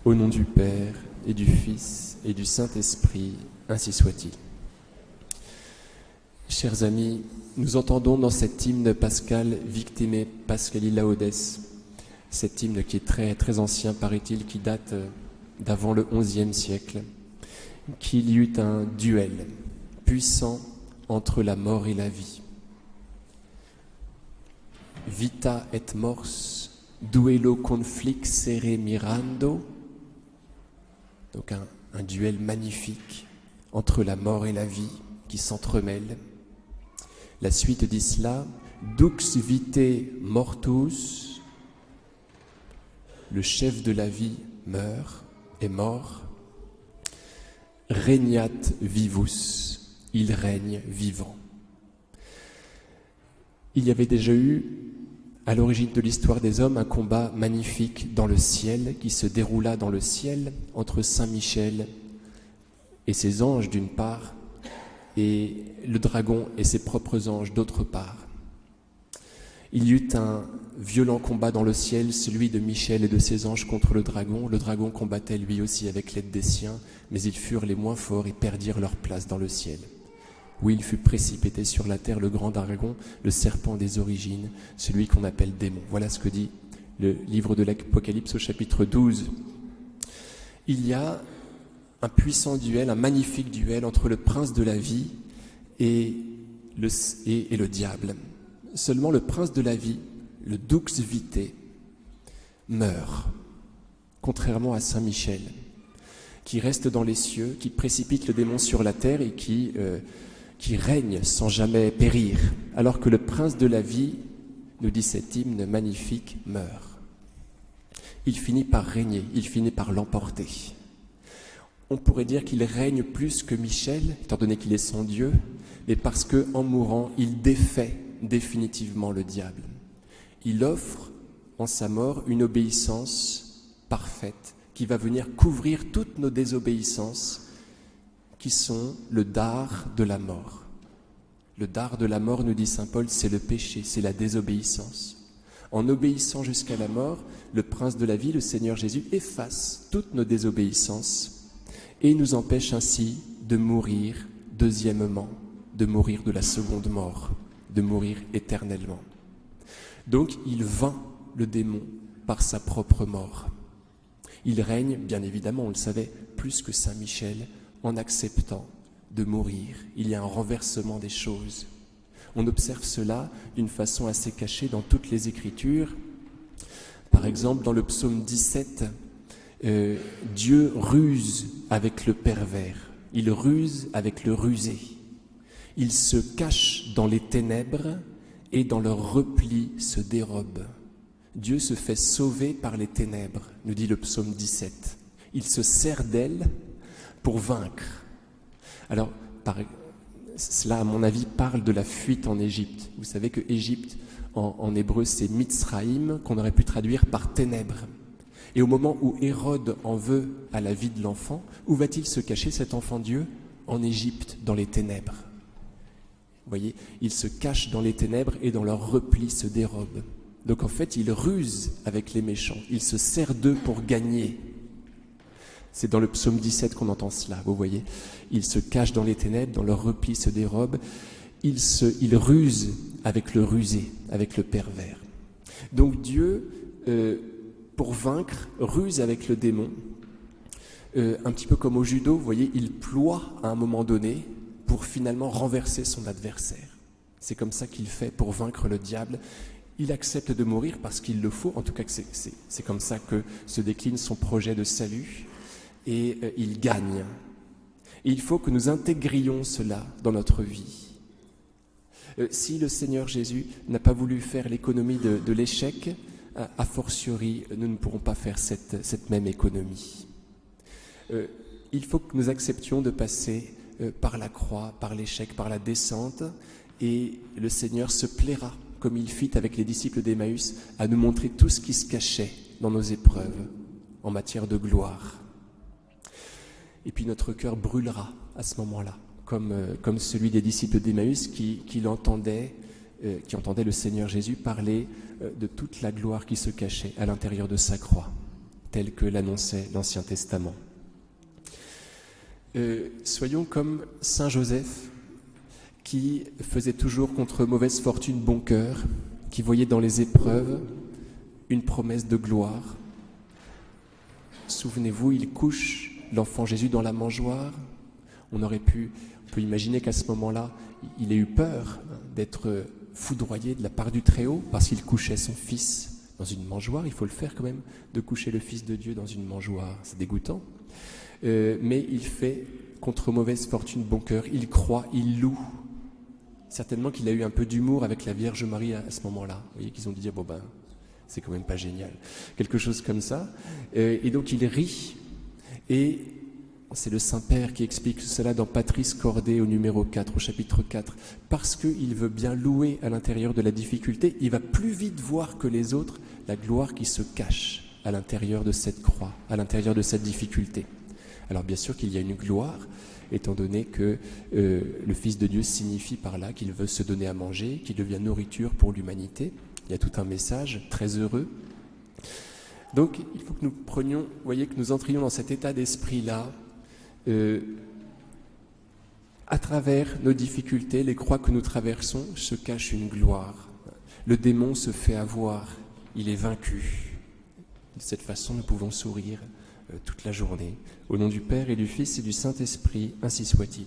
Au nom du Père, et du Fils, et du Saint-Esprit, ainsi soit-il. Chers amis, nous entendons dans cet hymne pascal Victime Pascali Laudes, cet hymne qui est très, très ancien, paraît-il, qui date d'avant le XIe siècle, qu'il y eut un duel puissant entre la mort et la vie. Vita et mors, duello conflixere mirando. Donc un duel magnifique entre la mort et la vie qui s'entremêlent. La suite dit cela, dux vitae mortus, le chef de la vie meurt, est mort. Regnat vivus, il règne vivant. Il y avait déjà eu, à l'origine de l'histoire des hommes, un combat magnifique dans le ciel, qui se déroula dans le ciel entre Saint Michel et ses anges d'une part, et le dragon et ses propres anges d'autre part. Il y eut un violent combat dans le ciel, celui de Michel et de ses anges contre le dragon. Le dragon combattait lui aussi avec l'aide des siens, mais ils furent les moins forts et perdirent leur place dans le ciel. Oui, il fut précipité sur la terre le grand dragon, le serpent des origines, celui qu'on appelle démon. Voilà ce que dit le livre de l'Apocalypse au chapitre 12. Il y a un puissant duel, un magnifique duel entre le prince de la vie et le diable. Seulement le prince de la vie, le dux vitae, meurt, contrairement à Saint Michel, qui reste dans les cieux, qui précipite le démon sur la terre et qui règne sans jamais périr, alors que le prince de la vie, nous dit cet hymne magnifique, meurt. Il finit par régner, il finit par l'emporter. On pourrait dire qu'il règne plus que Michel, étant donné qu'il est son Dieu, mais parce qu'en mourant, il défait définitivement le diable. Il offre en sa mort une obéissance parfaite qui va venir couvrir toutes nos désobéissances qui sont le dard de la mort. Le dard de la mort, nous dit saint Paul, c'est le péché, c'est la désobéissance. En obéissant jusqu'à la mort, le prince de la vie, le Seigneur Jésus, efface toutes nos désobéissances et nous empêche ainsi de mourir deuxièmement, de mourir de la seconde mort, de mourir éternellement. Donc il vainc le démon par sa propre mort. Il règne, bien évidemment, on le savait, plus que saint Michel, en acceptant de mourir. Il y a un renversement des choses. On observe cela d'une façon assez cachée dans toutes les Écritures. Par exemple, dans le psaume 17, Dieu ruse avec le pervers, il ruse avec le rusé. Il se cache dans les ténèbres et dans leur repli se dérobe. Dieu se fait sauver par les ténèbres, nous dit le psaume 17. Il se sert d'elles pour vaincre. Alors, cela, à mon avis, parle de la fuite en Égypte. Vous savez que Égypte, en hébreu, c'est Mitzraïm, qu'on aurait pu traduire par ténèbres. Et au moment où Hérode en veut à la vie de l'enfant, où va-t-il se cacher, cet enfant Dieu? En Égypte, dans les ténèbres. Vous voyez, il se cache dans les ténèbres et dans leur repli se dérobe. Donc en fait, il ruse avec les méchants. Il se sert d'eux pour gagner. C'est dans le psaume 17 qu'on entend cela, vous voyez. Il se cache dans les ténèbres, dans leur repli se dérobe. Il ruse avec le rusé, avec le pervers. Donc Dieu, pour vaincre, ruse avec le démon. Un petit peu comme au judo, vous voyez, il ploie à un moment donné pour finalement renverser son adversaire. C'est comme ça qu'il fait pour vaincre le diable. Il accepte de mourir parce qu'il le faut, en tout cas c'est comme ça que se décline son projet de salut, et il gagne. Et il faut que nous intégrions cela dans notre vie. Si le Seigneur Jésus n'a pas voulu faire l'économie de l'échec, a fortiori, nous ne pourrons pas faire cette même économie. Il faut que nous acceptions de passer par la croix, par l'échec, par la descente, et le Seigneur se plaira, comme il fit avec les disciples d'Emmaüs, à nous montrer tout ce qui se cachait dans nos épreuves en matière de gloire. Et puis notre cœur brûlera à ce moment-là, comme celui des disciples d'Emmaüs qui entendaient le Seigneur Jésus parler de toute la gloire qui se cachait à l'intérieur de sa croix. tel que l'annonçait l'Ancien Testament. Soyons comme Saint Joseph, qui faisait toujours contre mauvaise fortune bon cœur, qui voyait dans les épreuves une promesse de gloire. Souvenez-vous, il couche l'enfant Jésus dans la mangeoire. On peut imaginer qu'à ce moment-là, il ait eu peur d'être foudroyé de la part du Très-Haut parce qu'il couchait son fils dans une mangeoire. Il faut le faire quand même, de coucher le Fils de Dieu dans une mangeoire. C'est dégoûtant. Mais il fait contre mauvaise fortune bon cœur. Il croit, il loue. Certainement qu'il a eu un peu d'humour avec la Vierge Marie à ce moment-là. Vous voyez qu'ils ont dû dire, c'est quand même pas génial. Quelque chose comme ça. Et donc il rit. Et c'est le Saint-Père qui explique cela dans Patris Cordée au numéro 4, au chapitre 4. Parce qu'il veut bien louer à l'intérieur de la difficulté, il va plus vite voir que les autres la gloire qui se cache à l'intérieur de cette croix, à l'intérieur de cette difficulté. Alors bien sûr qu'il y a une gloire, étant donné que le Fils de Dieu signifie par là qu'il veut se donner à manger, qu'il devient nourriture pour l'humanité. Il y a tout un message très heureux. Donc il faut que nous prenions, vous voyez, que nous entrions dans cet état d'esprit-là, à travers nos difficultés, les croix que nous traversons, se cache une gloire. Le démon se fait avoir, il est vaincu. De cette façon, nous pouvons sourire toute la journée. Au nom du Père et du Fils et du Saint-Esprit, ainsi soit-il.